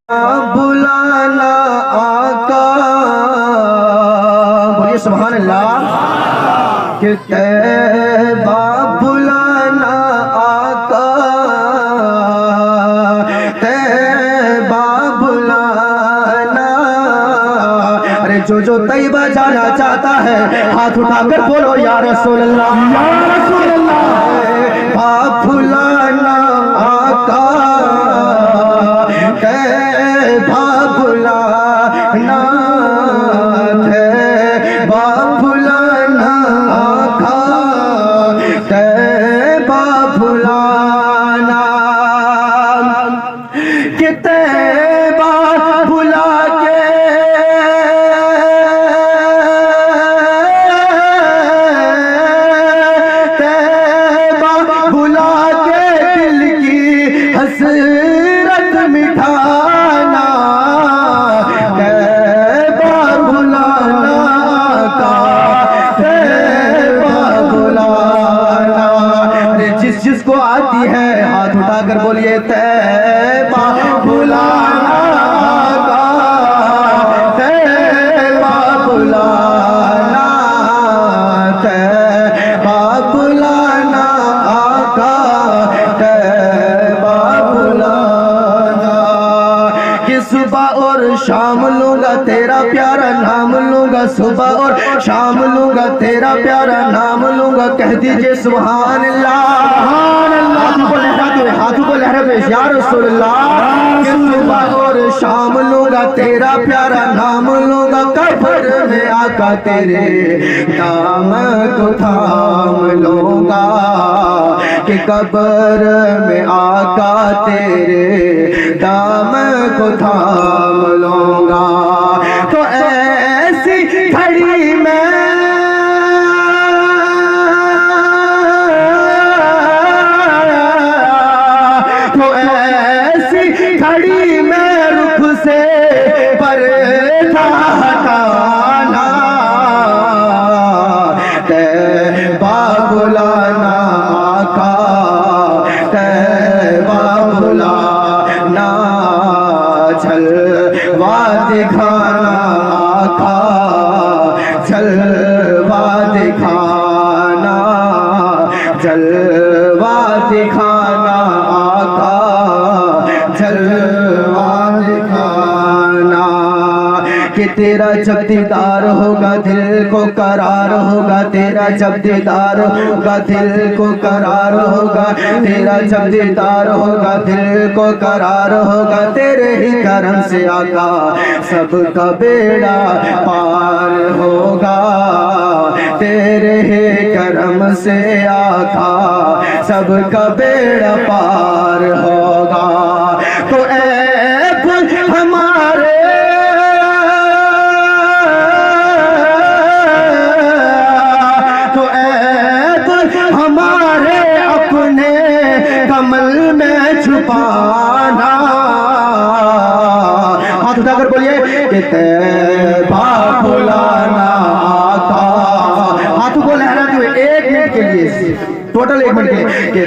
بلانا آقا، بولیے سبحان اللہ، کہ طیبہ بلانا آقا، طیبہ بلانا. ارے جو طیبہ جانا چاہتا ہے ہاتھ اٹھا کر بولو یا رسول اللہ، یا رسول اللہ. طیبہ بلانا آقا، طیبہ بلانا، طیبہ بلانا آقا، طیبہ بلانا. کہ طیبہ بلا کے طیبہ بلا کے دل کی حسرت مٹھانا. طیبہ بلانا کا، طیبہ بلانا. جس کو آتی ہے ہاتھ اٹھا کر بولیے طیبہ بلانا کا، طیبہ بلانا، طیبہ بلانا آقا، طیبہ بلانا. کہ صبح اور شام لوں گا تیرا پیارا نام لوں گا، صبح اور شام لوں گا تیرا پیارا نام لوں گا. کہہ دیجئے سبحان اللہ، ہاتھوں کو لہرا دے یا رسول اللہ. کہ صبح اور شام لوں گا تیرا پیارا نام لوں گا، قبر میں آقا تیرے دام کو تھام لوں گا. کہ قبر میں آقا تیرے دام کو تھام لوں گا. تو ایسی گھڑی میں گھڑی میں رخ سے پردہ ہٹانا. طیبہ بلانا آقا، طیبہ بلانا، جلوہ دکھانا آقا، جلوہ دکھانا، جلوہ دکھانا آقا، جلوہ دکھانا. کہ تیرا جب دیدار ہوگا دل کو قرار ہوگا، تیرا جب دیدار ہوگا دل کو قرار ہوگا، تیرا جب دیدار ہوگا دل کو قرار ہوگا. تیرے ہی کرم سے آقا سب کا بیڑا پار ہوگا، تیرے ہی کرم سے آقا سب کا بیڑا پار ہوگا. تو عیب ہمارے ہمارے اپنے کمل میں چھپانا. ہاتھ اٹھا کر بولیے کہ طیبہ بلانا آقا. ہاتھوں کو لہراتے ہوئے ایک منٹ کے لیے، ٹوٹل ایک منٹ کے لیے. کہ